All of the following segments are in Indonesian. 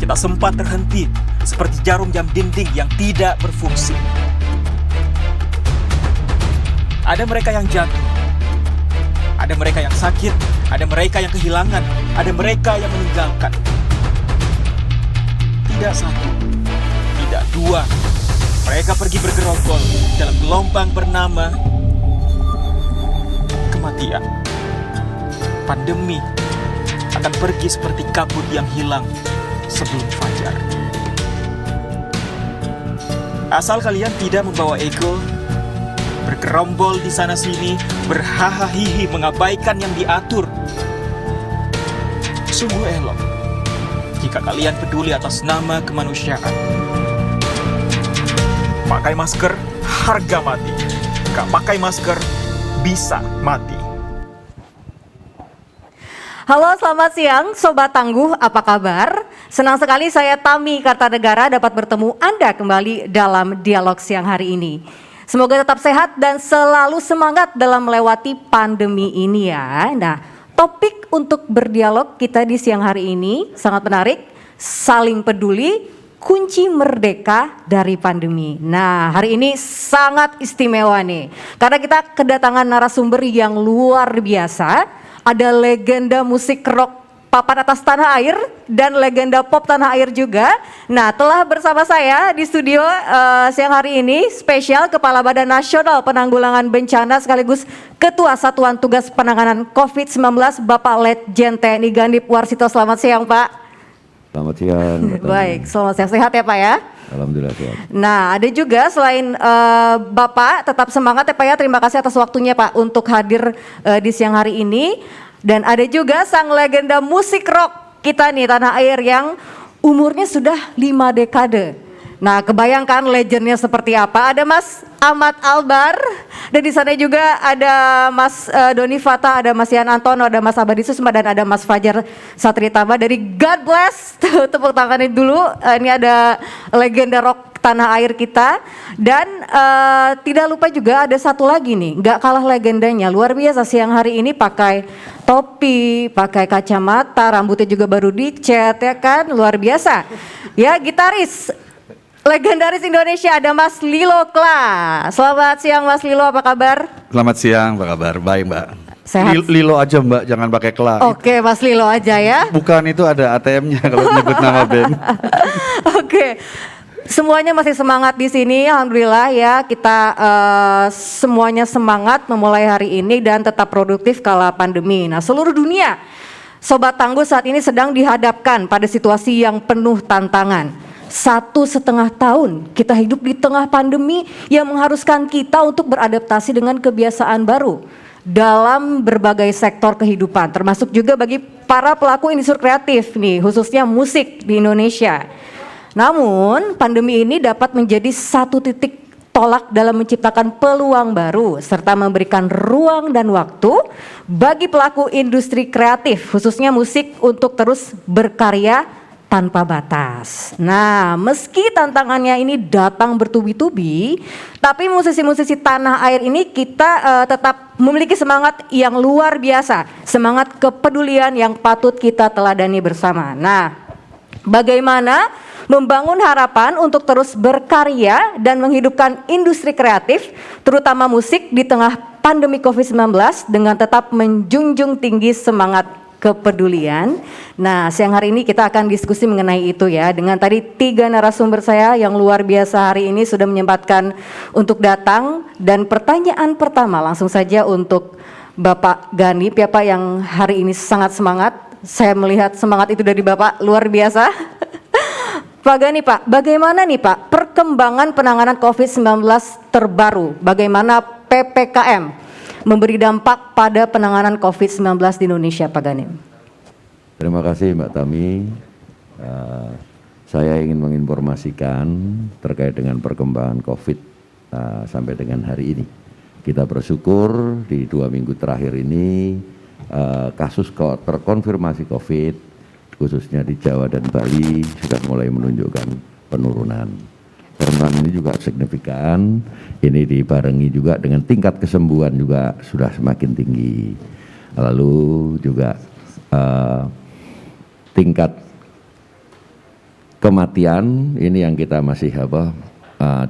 kita sempat terhenti seperti jarum jam dinding yang tidak berfungsi. Ada mereka yang jatuh, ada mereka yang sakit, ada mereka yang kehilangan, ada mereka yang meninggalkan. Tidak satu, tidak dua, mereka pergi bergerombol dalam gelombang bernama kematian. Pandemi akan pergi seperti kabut yang hilang sebelum fajar. Asal kalian tidak membawa ego, bergerombol di sana sini, berhahaha mengabaikan yang diatur. Sungguh elok jika kalian peduli atas nama kemanusiaan. Pakai masker, harga mati. Gak pakai masker, bisa mati. Halo, selamat siang Sobat Tangguh, apa kabar? Senang sekali saya Tami Kartanegara dapat bertemu Anda kembali dalam dialog siang hari ini. Semoga tetap sehat dan selalu semangat dalam melewati pandemi ini ya. Nah, topik untuk berdialog kita di siang hari ini sangat menarik, saling peduli, kunci merdeka dari pandemi. Nah, hari ini sangat istimewa nih, karena kita kedatangan narasumber yang luar biasa. Ada legenda musik rock papan atas tanah air dan legenda pop tanah air juga. Nah, telah bersama saya di studio siang hari ini spesial Kepala Badan Nasional Penanggulangan Bencana sekaligus Ketua Satuan Tugas Penanganan COVID-19 Bapak Letjen TNI Gandip Warsito. Selamat siang Pak. Selamat siang. Baik, selamat siang, sehat ya Pak ya? Alhamdulillah sehat. Nah, ada juga selain Bapak tetap semangat ya Pak ya, terima kasih atas waktunya Pak untuk hadir di siang hari ini. Dan ada juga sang legenda musik rock kita nih tanah air yang umurnya sudah 5 dekade. Nah, kebayangkan legendnya seperti apa? Ada Mas Ahmad Albar, dan di sana juga ada Mas Doni Fata, ada Mas Yan Antono, ada Mas Abadi Susma, dan ada Mas Fajar Satritama dari God Bless. Tepuk tangannya dulu. Ini ada legenda rock tanah air kita. Dan tidak lupa juga ada satu lagi nih, nggak kalah legendanya, luar biasa siang hari ini pakai topi, pakai kacamata, rambutnya juga baru dicat ya kan, luar biasa. Ya, gitaris legendaris Indonesia ada Mas Lilo Kla. Selamat siang Mas Lilo, apa kabar? Selamat siang, apa kabar? Baik Mbak. Sehat. Lilo aja Mbak, jangan pakai Kla. Oke, Mas Lilo aja ya. Bukan, itu ada ATM-nya kalau nyebut nama band. Oke. Semuanya masih semangat di sini, alhamdulillah ya. Kita semuanya semangat memulai hari ini dan tetap produktif kala pandemi. Nah, seluruh dunia, Sobat Tangguh saat ini sedang dihadapkan pada situasi yang penuh tantangan. 1,5 tahun kita hidup di tengah pandemi yang mengharuskan kita untuk beradaptasi dengan kebiasaan baru dalam berbagai sektor kehidupan, termasuk juga bagi para pelaku industri kreatif nih, khususnya musik di Indonesia. Namun pandemi ini dapat menjadi satu titik tolak dalam menciptakan peluang baru serta memberikan ruang dan waktu bagi pelaku industri kreatif khususnya musik untuk terus berkarya tanpa batas. Nah, meski tantangannya ini datang bertubi-tubi, tapi musisi-musisi tanah air ini kita tetap memiliki semangat yang luar biasa, semangat kepedulian yang patut kita teladani bersama. Nah, bagaimana membangun harapan untuk terus berkarya dan menghidupkan industri kreatif, terutama musik di tengah pandemi COVID-19 dengan tetap menjunjung tinggi semangat kepedulian. Nah, siang hari ini kita akan diskusi mengenai itu ya, dengan tadi 3 narasumber saya yang luar biasa hari ini sudah menyempatkan untuk datang. Dan pertanyaan pertama langsung saja untuk Bapak Ganip ya Pak, yang hari ini sangat semangat. Saya melihat semangat itu dari Bapak luar biasa. Pak Gani Pak, bagaimana nih Pak perkembangan penanganan COVID-19 terbaru? Bagaimana PPKM memberi dampak pada penanganan COVID-19 di Indonesia, Pak Ganim? Terima kasih Mbak Tami. Saya ingin menginformasikan terkait dengan perkembangan COVID sampai dengan hari ini. Kita bersyukur di 2 minggu terakhir ini kasus terkonfirmasi COVID khususnya di Jawa dan Bali sudah mulai menunjukkan penurunan. Penurunan ini juga signifikan, ini dibarengi juga dengan tingkat kesembuhan juga sudah semakin tinggi. Lalu juga tingkat Kematian ini yang kita masih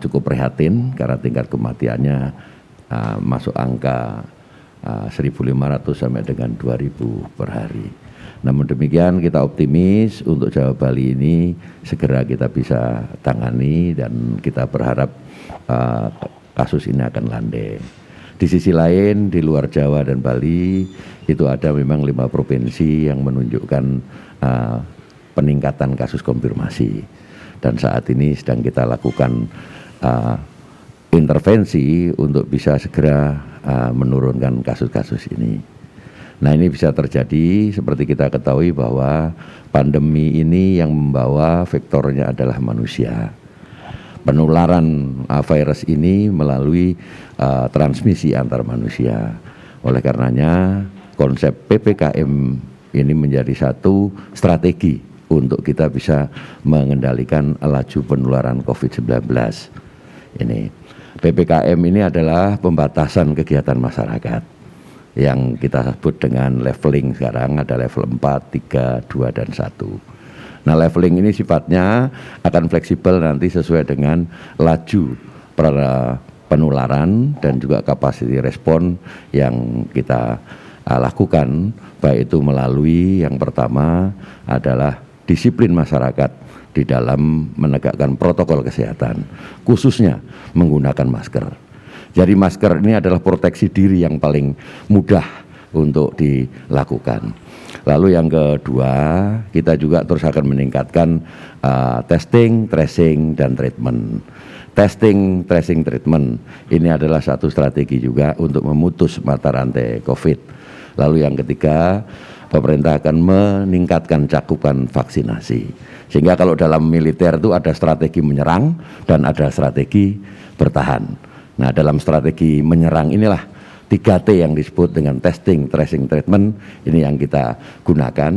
cukup prihatin karena tingkat kematiannya masuk angka 1.500 sampai dengan 2.000 per hari. Namun demikian kita optimis untuk Jawa Bali ini segera kita bisa tangani dan kita berharap kasus ini akan landai. Di sisi lain di luar Jawa dan Bali itu ada memang 5 provinsi yang menunjukkan peningkatan kasus konfirmasi dan saat ini sedang kita lakukan intervensi untuk bisa segera menurunkan kasus-kasus ini. Nah ini bisa terjadi seperti kita ketahui bahwa pandemi ini yang membawa vektornya adalah manusia. Penularan virus ini melalui transmisi antar manusia. Oleh karenanya konsep PPKM ini menjadi satu strategi untuk kita bisa mengendalikan laju penularan COVID-19. Ini PPKM ini adalah pembatasan kegiatan masyarakat yang kita sebut dengan leveling. Sekarang ada level 4, 3, 2, dan 1. Nah leveling ini sifatnya akan fleksibel nanti sesuai dengan laju penularan dan juga kapasiti respon yang kita lakukan, baik itu melalui yang pertama adalah disiplin masyarakat di dalam menegakkan protokol kesehatan, khususnya menggunakan masker. Jadi masker ini adalah proteksi diri yang paling mudah untuk dilakukan. Lalu yang kedua, kita juga terus akan meningkatkan testing, tracing, dan treatment. Testing, tracing, treatment ini adalah satu strategi juga untuk memutus mata rantai COVID. Lalu yang ketiga, pemerintah akan meningkatkan cakupan vaksinasi. Sehingga kalau dalam militer itu ada strategi menyerang dan ada strategi bertahan. Nah dalam strategi menyerang inilah 3T yang disebut dengan testing, tracing, treatment ini yang kita gunakan.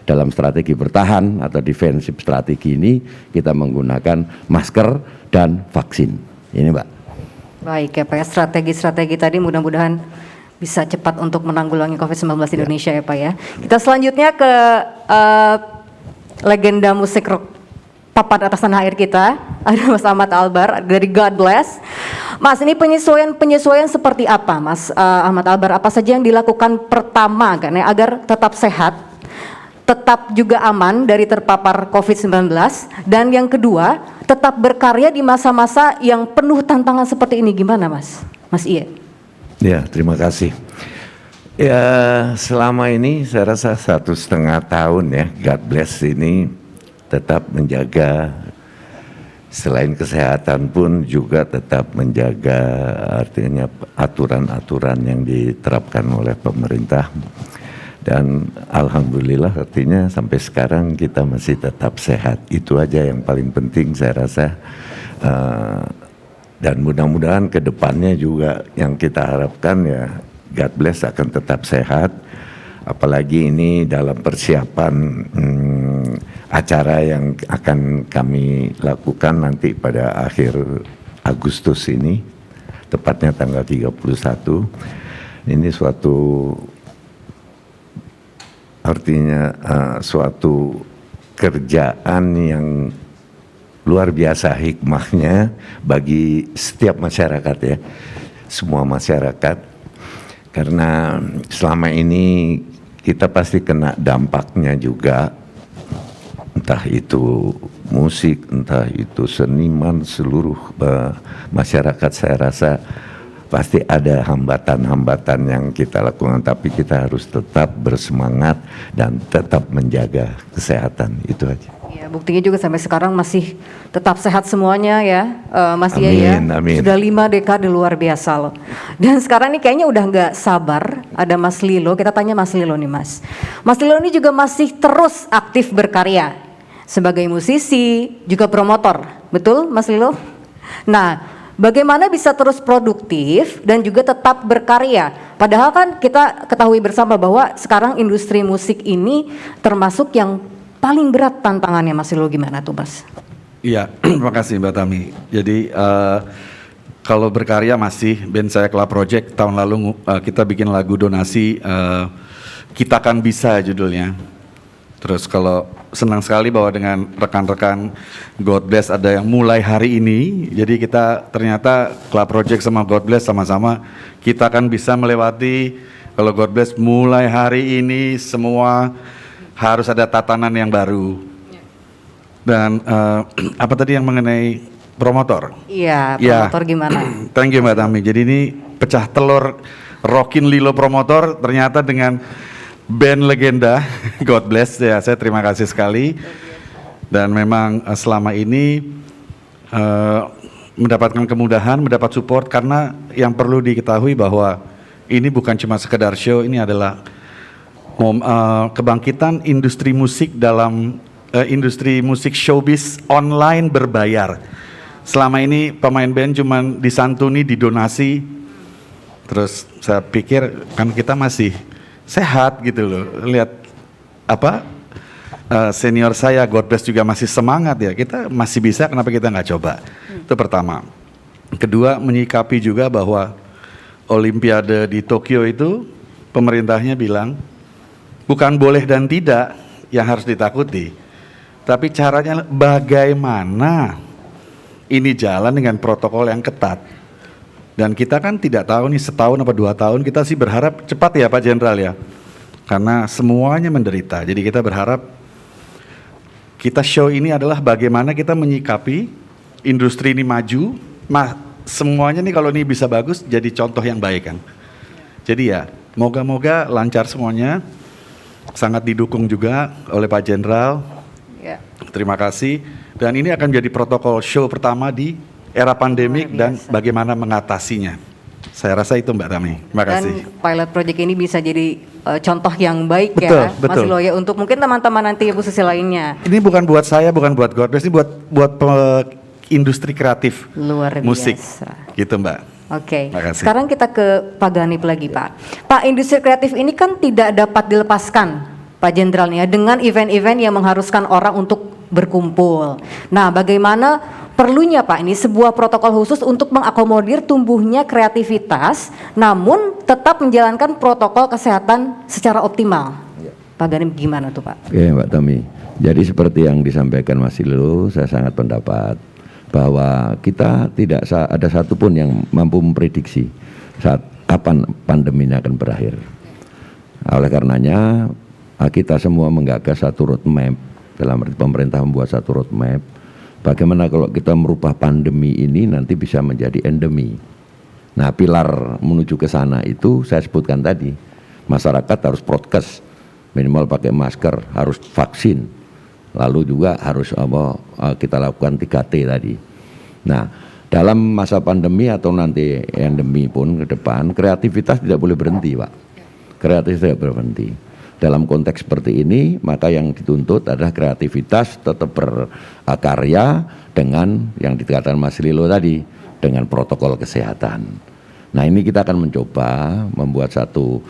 Dalam strategi bertahan atau defensive strategi ini kita menggunakan masker dan vaksin. Ini Mbak. Baik ya Pak ya, strategi-strategi tadi mudah-mudahan bisa cepat untuk menanggulangi COVID-19 di Indonesia ya Pak ya. Kita selanjutnya ke legenda musik rock papan atas tanah air kita, ada Mas Ahmad Albar dari God Bless. Mas, ini penyesuaian seperti apa Mas Ahmad Albar? Apa saja yang dilakukan pertama kan ya agar tetap sehat, tetap juga aman dari terpapar COVID-19, dan yang kedua tetap berkarya di masa-masa yang penuh tantangan seperti ini, gimana Mas? Mas Iye? Ya, terima kasih. Ya, selama ini saya rasa 1,5 tahun ya, God Bless ini tetap menjaga, selain kesehatan pun juga tetap menjaga artinya aturan-aturan yang diterapkan oleh pemerintah. Dan alhamdulillah artinya sampai sekarang kita masih tetap sehat. Itu aja yang paling penting saya rasa. Dan mudah-mudahan ke depannya juga yang kita harapkan ya God Bless akan tetap sehat. Apalagi ini dalam persiapan acara yang akan kami lakukan nanti pada akhir Agustus ini, tepatnya tanggal 31. Ini suatu artinya suatu kerjaan yang luar biasa hikmahnya bagi setiap masyarakat ya, semua masyarakat, karena selama ini kita pasti kena dampaknya juga, entah itu musik, entah itu seniman, seluruh masyarakat saya rasa pasti ada hambatan-hambatan yang kita lakukan, tapi kita harus tetap bersemangat dan tetap menjaga kesehatan, itu aja. Ya, buktinya juga sampai sekarang masih tetap sehat semuanya ya, Mas Iye ya. Amin. Sudah 5 dekade luar biasa loh. Dan sekarang nih kayaknya udah nggak sabar, ada Mas Lilo. Kita tanya Mas Lilo nih Mas. Mas Lilo ini juga masih terus aktif berkarya sebagai musisi, juga promotor, betul Mas Lilo? Nah, bagaimana bisa terus produktif dan juga tetap berkarya? Padahal kan kita ketahui bersama bahwa sekarang industri musik ini termasuk yang paling berat tantangannya. Mas Lilo, gimana tuh Mas? Iya, terima kasih Mbak Tami. Jadi kalau berkarya masih, band saya Club Project tahun lalu kita bikin lagu donasi, Kita Kan Bisa judulnya. Terus kalau senang sekali bahwa dengan rekan-rekan God Bless ada yang mulai hari ini. Jadi kita ternyata Club Project sama God Bless sama-sama kita akan bisa melewati, kalau God Bless mulai hari ini semua harus ada tatanan yang baru. Dan apa tadi yang mengenai promotor? Iya, Ya. promotor gimana? Thank you Mbak Tami. Jadi ini pecah telur Rockin Lilo promotor ternyata dengan band legenda God Bless ya. Saya terima kasih sekali. Dan memang selama ini mendapatkan kemudahan, mendapat support karena yang perlu diketahui bahwa ini bukan cuma sekedar show, ini adalah kebangkitan industri musik dalam industri musik showbiz online berbayar. Selama ini pemain band cuma disantuni, didonasi. Terus saya pikir kan kita masih sehat gitu loh. Lihat apa senior saya God Bless juga masih semangat ya. Kita masih bisa, kenapa kita nggak coba? Itu pertama. Kedua, menyikapi juga bahwa Olimpiade di Tokyo itu pemerintahnya bilang bukan boleh dan tidak yang harus ditakuti, tapi caranya bagaimana ini jalan dengan protokol yang ketat. Dan kita kan tidak tahu nih setahun apa 2 tahun, kita sih berharap cepat ya Pak Jenderal ya. Karena semuanya menderita, jadi kita berharap kita show ini adalah bagaimana kita menyikapi industri ini maju, semuanya nih kalau ini bisa bagus jadi contoh yang baik kan. Jadi ya, moga-moga lancar semuanya, sangat didukung juga oleh Pak Jenderal. Ya. Terima kasih. Dan ini akan menjadi protokol show pertama di era pandemik dan bagaimana mengatasinya. Saya rasa itu Mbak Tami. Terima kasih. Dan pilot project ini bisa jadi contoh yang baik Betul, ya, betul. Mas Loya, untuk mungkin teman-teman nanti posisi lainnya. Ini bukan buat saya, bukan buat God Bless, ini buat industri kreatif Luar biasa. musik. Gitu Mbak. Oke, Terima kasih. sekarang kita ke Pak Ganip lagi Pak. Pak, industri kreatif ini kan tidak dapat dilepaskan Pak Jenderal nih ya, dengan event-event yang mengharuskan orang untuk berkumpul. Nah, bagaimana perlunya Pak ini sebuah protokol khusus untuk mengakomodir tumbuhnya kreativitas, namun tetap menjalankan protokol kesehatan secara optimal. Pak Ganip gimana tuh Pak? Oke Mbak Tami, jadi seperti yang disampaikan Mas Lilo, saya sangat pendapat bahwa kita tidak ada satupun yang mampu memprediksi saat kapan pandemi ini akan berakhir. Oleh karenanya kita semua menggagas satu roadmap, dalam arti pemerintah membuat satu roadmap bagaimana kalau kita merubah pandemi ini nanti bisa menjadi endemi. Nah, pilar menuju ke sana itu saya sebutkan tadi, masyarakat harus prokes, minimal pakai masker, harus vaksin, lalu juga harus kita lakukan 3T tadi. Nah, dalam masa pandemi atau nanti endemi pun ke depan, kreativitas tidak boleh berhenti Pak. Kreativitas tidak boleh berhenti. Dalam konteks seperti ini, maka yang dituntut adalah kreativitas tetap berkarya dengan yang dikatakan Mas Lilo tadi, dengan protokol kesehatan. Nah, ini kita akan mencoba membuat satu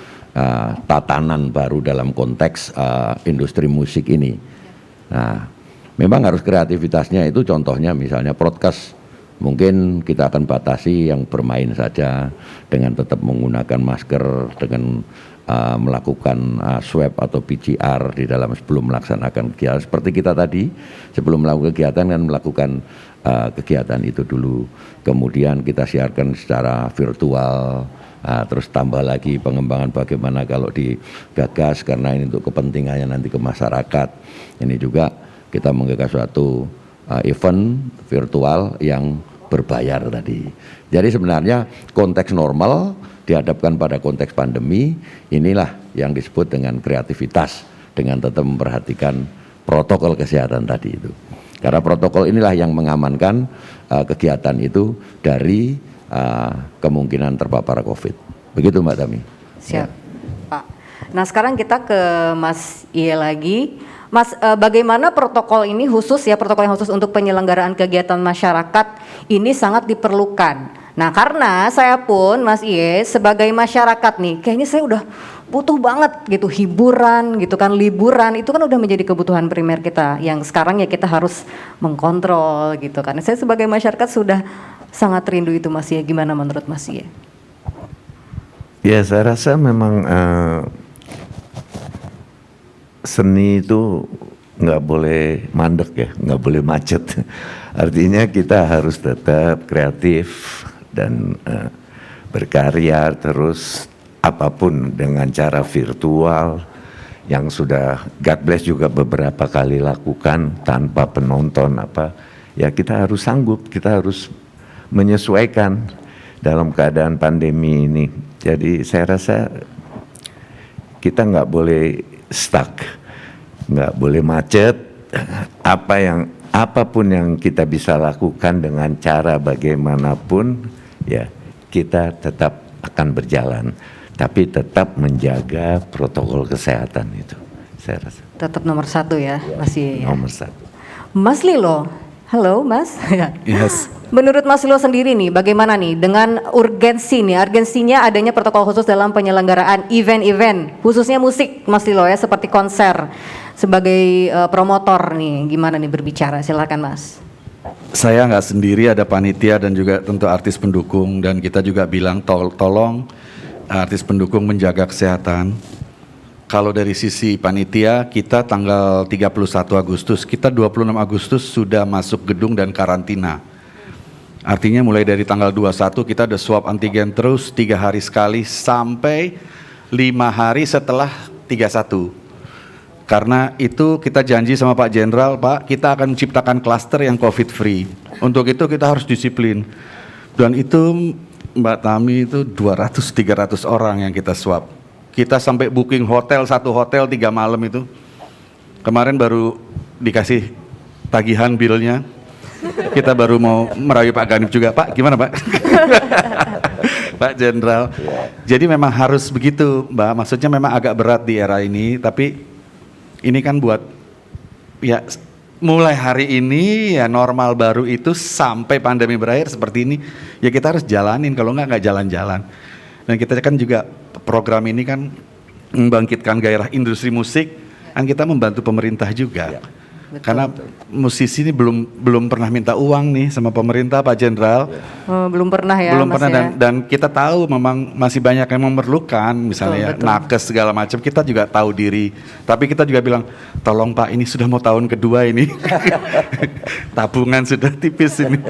tatanan baru dalam konteks industri musik ini. Nah, memang harus kreativitasnya itu, contohnya misalnya podcast, mungkin kita akan batasi yang bermain saja dengan tetap menggunakan masker, dengan melakukan swab atau PCR di dalam sebelum melaksanakan kegiatan. Seperti kita tadi sebelum melakukan kegiatan kan melakukan kegiatan itu dulu, kemudian kita siarkan secara virtual. Terus tambah lagi pengembangan bagaimana kalau digagas, karena ini untuk kepentingannya nanti ke masyarakat. Ini juga kita menggagas suatu event virtual yang berbayar tadi. Jadi sebenarnya konteks normal dihadapkan pada konteks pandemi, inilah yang disebut dengan kreativitas, dengan tetap memperhatikan protokol kesehatan tadi itu. Karena protokol inilah yang mengamankan kegiatan itu dari kemungkinan terpapar COVID. Begitu Mbak Tami. Siap, Pak. Nah, sekarang kita ke Mas Iye lagi. Mas, bagaimana protokol ini khusus ya, protokol yang khusus untuk penyelenggaraan kegiatan masyarakat ini sangat diperlukan. Nah, karena saya pun Mas Iye sebagai masyarakat nih, kayaknya saya udah butuh banget gitu hiburan gitu kan, liburan itu kan udah menjadi kebutuhan primer kita yang sekarang ya kita harus mengkontrol gitu kan. Saya sebagai masyarakat sudah sangat rindu itu Mas Iye. Gimana menurut Mas Iye? Ya, saya rasa memang seni itu nggak boleh mandek ya, nggak boleh macet. Artinya kita harus tetap kreatif dan berkarya terus, apapun dengan cara virtual yang sudah God Bless juga beberapa kali lakukan tanpa penonton ya kita harus sanggup, kita harus menyesuaikan dalam keadaan pandemi ini. Jadi saya rasa kita nggak boleh stuck, nggak boleh macet. Apapun yang kita bisa lakukan dengan cara bagaimanapun, ya kita tetap akan berjalan. Tapi tetap menjaga protokol kesehatan itu, saya rasa. Tetap nomor 1 ya, masih. Nomor 1. Mas Lilo, halo Mas. Yes. Menurut Mas Lilo sendiri nih, bagaimana nih dengan urgensinya adanya protokol khusus dalam penyelenggaraan event-event, khususnya musik Mas Lilo ya, seperti konser. Sebagai promotor nih, gimana nih berbicara? Silakan Mas. Saya nggak sendiri, ada panitia dan juga tentu artis pendukung, dan kita juga bilang tolong artis pendukung menjaga kesehatan. Kalau dari sisi panitia, kita tanggal 31 Agustus, kita 26 Agustus sudah masuk gedung dan karantina. Artinya mulai dari tanggal 21 kita ada swab antigen terus 3 hari sekali sampai 5 hari setelah 31. Karena itu kita janji sama Pak Jenderal, Pak, kita akan menciptakan klaster yang COVID free. Untuk itu kita harus disiplin. Dan itu Mbak Tami, itu 200-300 orang yang kita swab. Kita sampai booking hotel, 1 hotel 3 malam itu. Kemarin baru dikasih tagihan bilnya. Kita baru mau merayu Pak Ganip juga, Pak gimana Pak? Pak Jenderal. Jadi memang harus begitu Mbak, maksudnya memang agak berat di era ini, tapi ini kan buat ya mulai hari ini ya normal baru itu sampai pandemi berakhir seperti ini, ya kita harus jalanin, kalau nggak jalan-jalan. Dan kita kan juga program ini kan membangkitkan gairah industri musik, kan kita membantu pemerintah juga. Betul, karena musisi ini belum pernah minta uang nih sama pemerintah Pak Jenderal. Belum pernah ya. Belum Mas pernah ya? dan kita tahu memang masih banyak yang memerlukan, misalnya Betul. nakes segala macam, kita juga tahu diri. Tapi kita juga bilang, tolong Pak, ini sudah mau tahun kedua ini. Tabungan sudah tipis ini.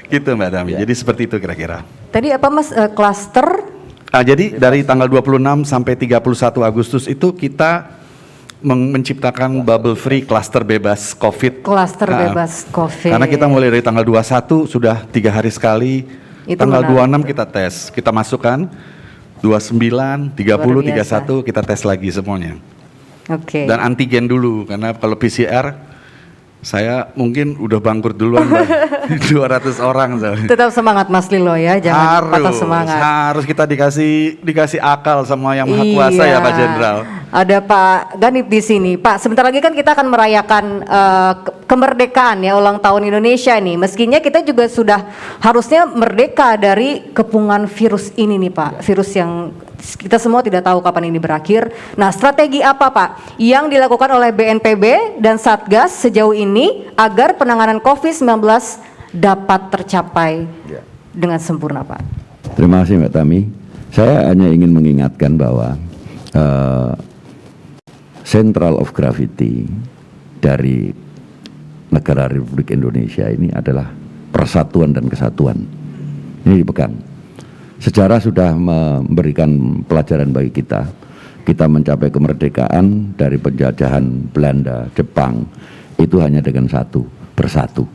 Gitu Mbak Dami. Jadi seperti itu kira-kira. Tadi apa Mas, klaster? Jadi dari tanggal 26 sampai 31 Agustus itu kita menciptakan bubble free cluster bebas COVID. Klaster bebas COVID. Karena kita mulai dari tanggal 21 sudah 3 hari sekali. Itu Tanggal menarik. 26 kita tes, kita masukkan 29, 30, Luar biasa. 31 kita tes lagi semuanya. Oke. Dan antigen dulu, karena kalau PCR saya mungkin udah bangkrut duluan Mbak. 200 orang soalnya. Tetap semangat Mas Lilo ya, jangan patah semangat. Harus kita dikasih akal sama yang maha kuasa ya Pak Jenderal. Ada Pak Ganip di sini. Pak, sebentar lagi kan kita akan merayakan kemerdekaan ya, ulang tahun Indonesia nih. Meskinya kita juga sudah harusnya merdeka dari kepungan virus ini nih Pak. Virus yang kita semua tidak tahu kapan ini berakhir. Nah, strategi apa Pak yang dilakukan oleh BNPB dan Satgas sejauh ini agar penanganan COVID-19 dapat tercapai dengan sempurna Pak? Terima kasih Mbak Tami. Saya hanya ingin mengingatkan bahwa Central of Gravity dari negara Republik Indonesia ini adalah persatuan dan kesatuan. Ini dipegang. Sejarah sudah memberikan pelajaran bagi kita. Kita mencapai kemerdekaan dari penjajahan Belanda, Jepang, itu hanya dengan bersatu.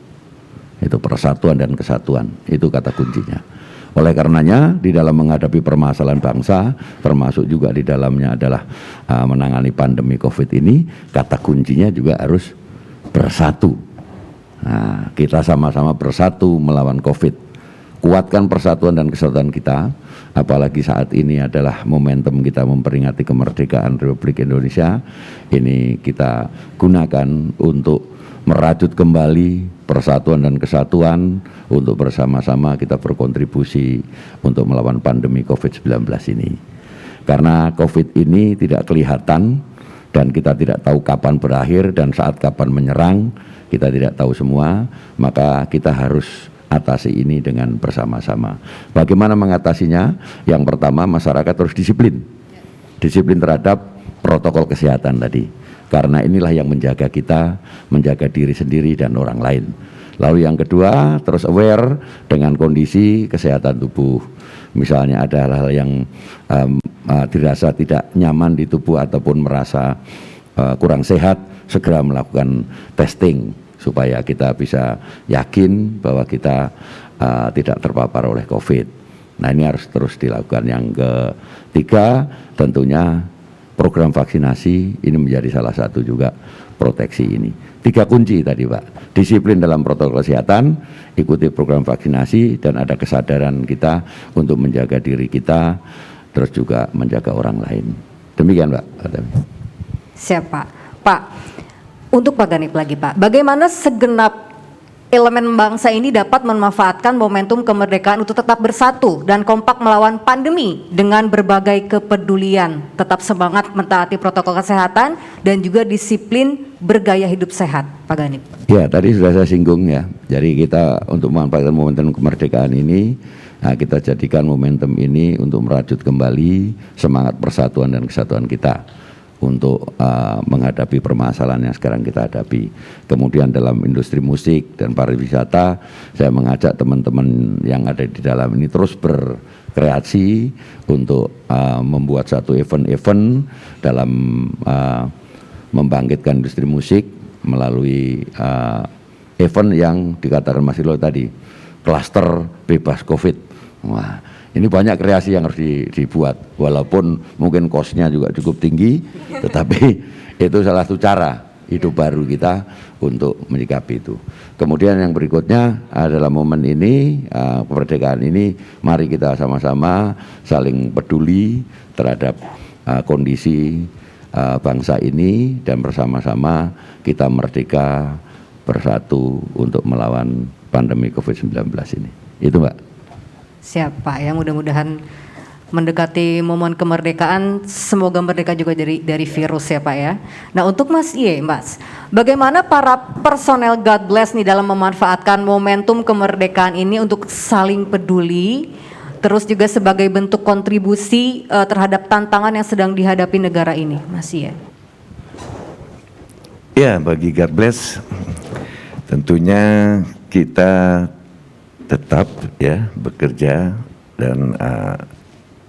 Itu persatuan dan kesatuan, itu kata kuncinya. Oleh karenanya di dalam menghadapi permasalahan bangsa, termasuk juga di dalamnya adalah menangani pandemi COVID ini, kata kuncinya juga harus bersatu. Nah, kita sama-sama bersatu melawan COVID. Kuatkan persatuan dan kesatuan kita, apalagi saat ini adalah momentum kita memperingati kemerdekaan Republik Indonesia. Ini kita gunakan untuk merajut kembali persatuan dan kesatuan, untuk bersama-sama kita berkontribusi untuk melawan pandemi COVID-19 ini. Karena COVID ini tidak kelihatan dan kita tidak tahu kapan berakhir dan saat kapan menyerang, kita tidak tahu semua, maka kita harus atasi ini dengan bersama-sama. Bagaimana mengatasinya? Yang pertama, masyarakat harus disiplin. Disiplin terhadap protokol kesehatan tadi. karena inilah yang menjaga kita, menjaga diri sendiri dan orang lain. Lalu yang kedua, terus aware dengan kondisi kesehatan tubuh. Misalnya ada hal-hal yang dirasa tidak nyaman di tubuh ataupun merasa kurang sehat, segera melakukan testing supaya kita bisa yakin bahwa kita tidak terpapar oleh COVID. Nah, ini harus terus dilakukan. Yang ketiga, tentunya program vaksinasi ini menjadi salah satu juga proteksi ini. 3 kunci tadi Pak, disiplin dalam protokol kesehatan, ikuti program vaksinasi, dan ada kesadaran kita untuk menjaga diri kita, terus juga menjaga orang lain. Demikian Pak. Siap Pak. Pak, untuk Pak Ganip lagi Pak, bagaimana segenap elemen bangsa ini dapat memanfaatkan momentum kemerdekaan untuk tetap bersatu dan kompak melawan pandemi dengan berbagai kepedulian, tetap semangat mentaati protokol kesehatan dan juga disiplin bergaya hidup sehat, Pak Ganip? Ya, tadi sudah saya singgung ya. Jadi kita untuk memanfaatkan momentum kemerdekaan ini, nah kita jadikan momentum ini untuk merajut kembali semangat persatuan dan kesatuan kita untuk menghadapi permasalahan yang sekarang kita hadapi. Kemudian dalam industri musik dan pariwisata, saya mengajak teman-teman yang ada di dalam ini terus berkreasi untuk membuat satu event-event dalam membangkitkan industri musik melalui event yang dikatakan Mas Ilo tadi, klaster bebas COVID. Wah, ini banyak kreasi yang harus dibuat, walaupun mungkin cost-nya juga cukup tinggi, tetapi itu salah satu cara hidup baru kita untuk menyikapi itu. Kemudian yang berikutnya adalah momen ini, kemerdekaan ini, mari kita sama-sama saling peduli terhadap kondisi bangsa ini, dan bersama-sama kita merdeka bersatu untuk melawan pandemi COVID-19 ini. Itu Mbak. Siap Pak, ya mudah-mudahan mendekati momen kemerdekaan, semoga merdeka juga dari virus ya Pak ya. Nah untuk Mas Iye, Mas, bagaimana para personel God Bless nih dalam memanfaatkan momentum kemerdekaan ini untuk saling peduli, terus juga sebagai bentuk kontribusi terhadap tantangan yang sedang dihadapi negara ini, Mas Iye? Ya, bagi God Bless tentunya kita tetap ya bekerja, dan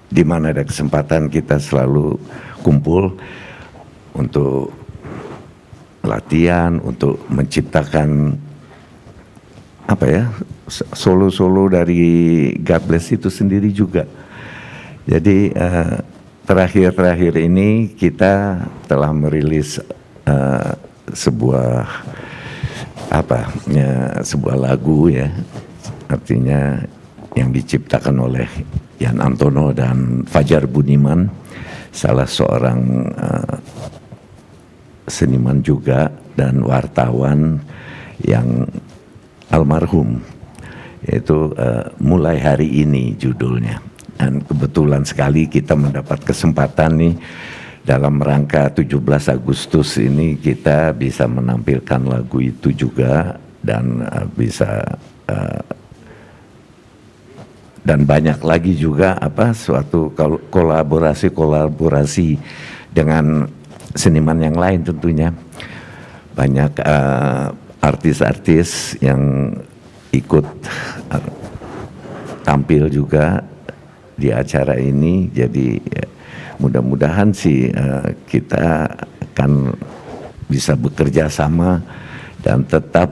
di mana ada kesempatan kita selalu kumpul untuk latihan, untuk menciptakan apa ya, solo-solo dari God Bless itu sendiri juga. Jadi terakhir-terakhir ini kita telah merilis sebuah sebuah lagu ya, artinya yang diciptakan oleh Yan Antono dan Fajar Budiman, salah seorang seniman juga dan wartawan yang almarhum, yaitu Mulai Hari Ini judulnya. Dan kebetulan sekali kita mendapat kesempatan nih dalam rangka 17 Agustus ini kita bisa menampilkan lagu itu juga, dan bisa dan banyak lagi juga suatu kolaborasi dengan seniman yang lain tentunya. Banyak artis-artis yang ikut tampil juga di acara ini. Jadi mudah-mudahan sih kita akan bisa bekerja sama dan tetap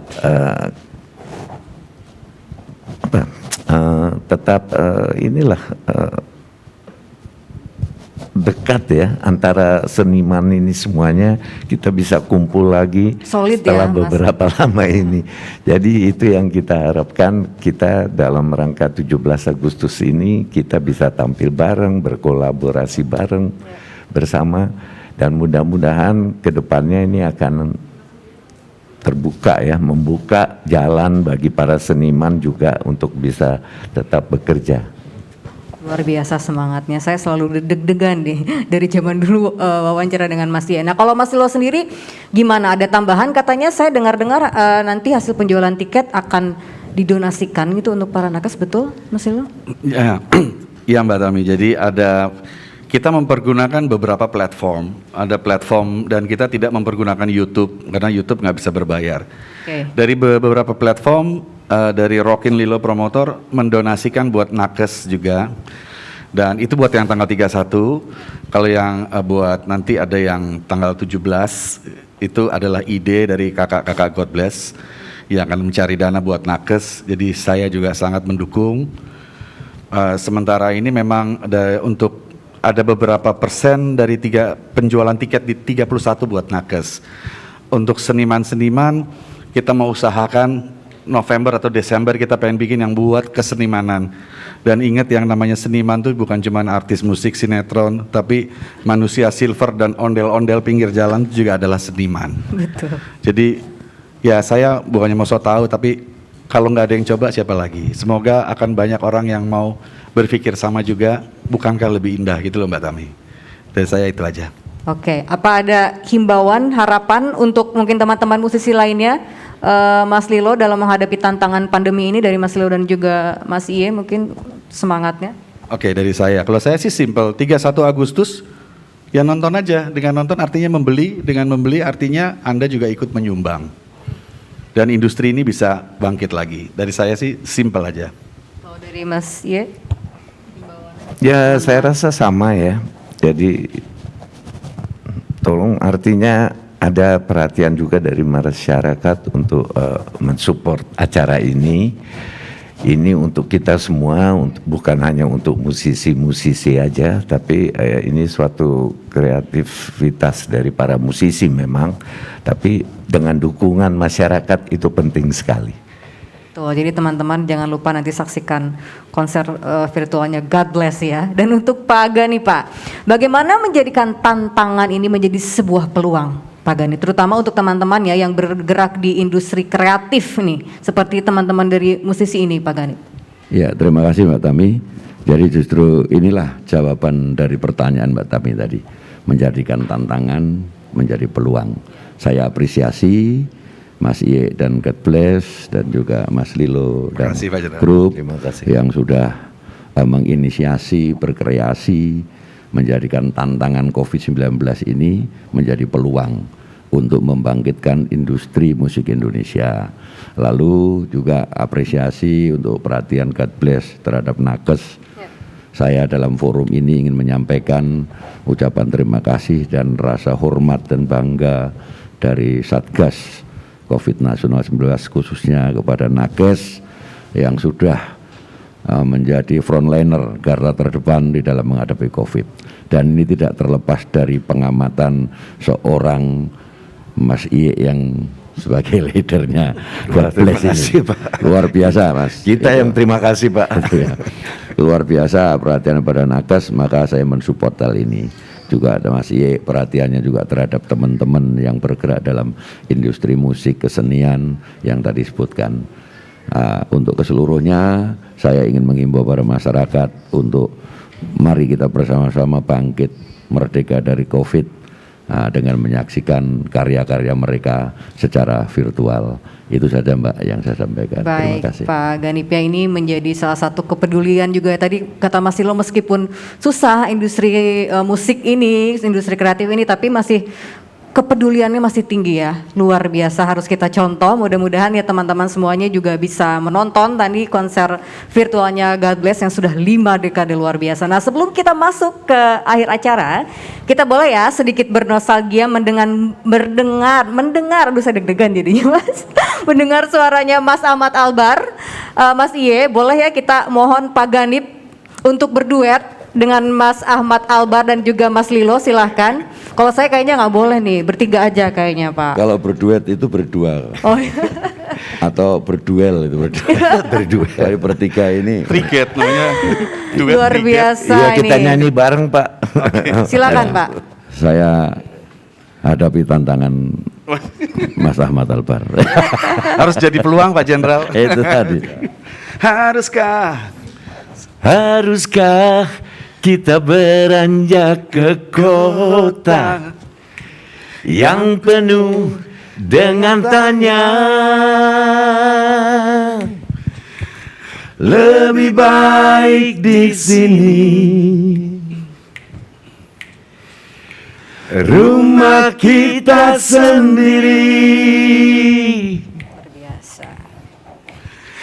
dekat ya antara seniman ini semuanya, kita bisa kumpul lagi solid setelah ya, beberapa lama ini. Jadi itu yang kita harapkan, kita dalam rangka 17 Agustus ini kita bisa tampil bareng, berkolaborasi bareng bersama, dan mudah-mudahan kedepannya ini akan terbuka ya, membuka jalan bagi para seniman juga untuk bisa tetap bekerja. Luar biasa semangatnya, saya selalu deg-degan nih dari zaman dulu wawancara dengan Mas Iye. Nah kalau Mas Ilo sendiri gimana, ada tambahan? Katanya saya dengar-dengar nanti hasil penjualan tiket akan didonasikan gitu untuk para nakes, betul Mas Ilo? Ya, iya Mbak Tami, jadi kita mempergunakan beberapa platform. Ada platform dan kita tidak mempergunakan YouTube karena YouTube nggak bisa berbayar. Oke. Dari beberapa platform, dari Rockin Lilo Promotor mendonasikan buat nakes juga. Dan itu buat yang tanggal 31. Kalau yang buat nanti ada yang tanggal 17, itu adalah ide dari kakak-kakak God Bless yang akan mencari dana buat nakes. Jadi saya juga sangat mendukung. Sementara ini memang ada beberapa persen dari penjualan tiket di 31 buat nakes. Untuk seniman-seniman kita mau usahakan November atau Desember kita pengen bikin yang buat kesenimanan. Dan ingat yang namanya seniman tuh bukan cuma artis musik, sinetron, tapi manusia silver dan ondel-ondel pinggir jalan juga adalah seniman. Betul. Jadi ya saya bukannya mau so tahu, tapi kalau nggak ada yang coba siapa lagi. Semoga akan banyak orang yang mau berpikir sama juga, bukankah lebih indah gitu loh Mbak Tami. Dari saya itu aja. Oke, apa ada himbauan, harapan untuk mungkin teman-teman musisi lainnya, Mas Lilo dalam menghadapi tantangan pandemi ini dari Mas Lilo dan juga Mas Iye mungkin semangatnya? Oke, dari saya. Kalau saya sih simple, 31 Agustus ya nonton aja. Dengan nonton artinya membeli, dengan membeli artinya Anda juga ikut menyumbang. Dan industri ini bisa bangkit lagi. Dari saya sih simple aja. Kalau dari Mas Iye? Ya saya rasa sama ya. Jadi tolong artinya ada perhatian juga dari masyarakat untuk mensupport acara ini. Ini untuk kita semua, bukan hanya untuk musisi-musisi aja, tapi ini suatu kreativitas dari para musisi memang. Tapi dengan dukungan masyarakat itu penting sekali. Tuh, jadi teman-teman jangan lupa nanti saksikan konser virtualnya God Bless ya. Dan untuk Pak Aga nih Pak, bagaimana menjadikan tantangan ini menjadi sebuah peluang Pak Gani, terutama untuk teman-teman ya yang bergerak di industri kreatif nih, seperti teman-teman dari musisi ini Pak Gani. Ya, terima kasih Mbak Tami. Jadi justru inilah jawaban dari pertanyaan Mbak Tami tadi, menjadikan tantangan menjadi peluang. Saya apresiasi Mas Iye dan God Bless dan juga Mas Lilo dan Terima kasih, Pak Jenderal. grup Terima kasih. yang sudah menginisiasi, berkreasi, menjadikan tantangan COVID-19 ini menjadi peluang untuk membangkitkan industri musik Indonesia. Lalu juga apresiasi untuk perhatian God Bless terhadap nakes. Saya dalam forum ini ingin menyampaikan ucapan terima kasih dan rasa hormat dan bangga dari Satgas COVID Nasional 19 khususnya kepada nakes yang sudah menjadi frontliner, garda terdepan di dalam menghadapi COVID. Dan ini tidak terlepas dari pengamatan seorang Mas Iye yang sebagai leadernya God Bless ini. Pak. Luar biasa Mas. Kita yang terima kasih Pak. Ya. Luar biasa perhatian pada nakes, maka saya mensupport hal ini. Juga ada Mas Iye, perhatiannya juga terhadap teman-teman yang bergerak dalam industri musik, kesenian yang tadi disebutkan. Untuk keseluruhnya saya ingin mengimbau pada masyarakat untuk mari kita bersama-sama bangkit merdeka dari COVID dengan menyaksikan karya-karya mereka secara virtual. Itu saja Mbak yang saya sampaikan. Terima Baik kasih. Pak Ganipia, ini menjadi salah satu kepedulian juga tadi kata Mas Lilo, meskipun susah industri musik ini, industri kreatif ini, tapi masih kepeduliannya masih tinggi ya, luar biasa, harus kita contoh. Mudah-mudahan ya teman-teman semuanya juga bisa menonton tadi konser virtualnya God Bless yang sudah 5 dekade, luar biasa. Nah sebelum kita masuk ke akhir acara, kita boleh ya sedikit bernostalgia mendengar, aduh saya deg-degan jadinya Mas, mendengar suaranya Mas Ahmad Albar. Mas Iye, boleh ya kita mohon Pak Ganip untuk berduet dengan Mas Ahmad Albar dan juga Mas Lilo, silahkan. Kalau saya kayaknya nggak boleh nih, bertiga aja kayaknya Pak. Kalau berduet itu berdua. Oh iya. Atau berduel itu berduel. Dari bertiga ini. Triget namanya. Duet Luar triget. biasa Iya ini. kita nyanyi bareng Pak. Silakan Pak. Saya hadapi tantangan Mas Ahmad Albar. Harus jadi peluang Pak Jenderal. Itu tadi. Haruskah kita beranjak ke kota yang penuh dengan tanya? Lebih baik di sini rumah kita sendiri.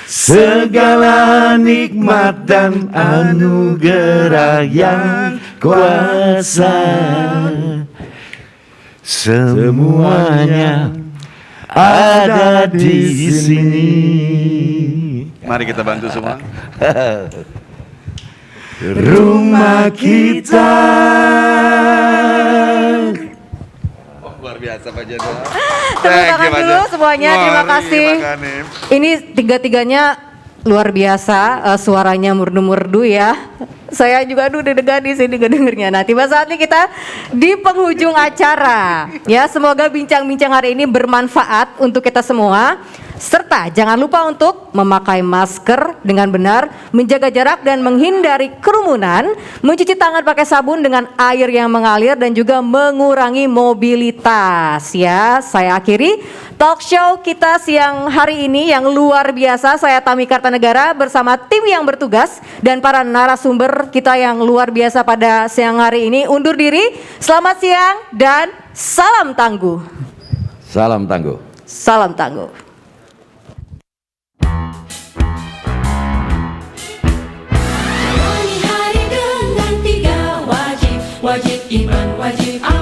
Segala nikmat dan anugerah yang kuasa, semuanya ada di sini. Mari kita bantu semua. Rumah kita. Luar biasa Pak Jendral. Tepuk tangan dulu semuanya, terima kasih. Ini tiga-tiganya luar biasa, suaranya merdu-merdu ya. Saya juga aduh deg-degan di sini dengernya. Nah, tiba saatnya kita di penghujung acara. Ya, semoga bincang-bincang hari ini bermanfaat untuk kita semua. Serta jangan lupa untuk memakai masker dengan benar, menjaga jarak dan menghindari kerumunan, mencuci tangan pakai sabun dengan air yang mengalir dan juga mengurangi mobilitas ya. Saya akhiri talk show kita siang hari ini yang luar biasa. Saya Tami Kartanegara bersama tim yang bertugas dan para narasumber kita yang luar biasa pada siang hari ini undur diri. Selamat siang dan salam tangguh. Salam tangguh. Salam tangguh. Jalani hari dengan 3 wajib, wajib iman, wajib amal.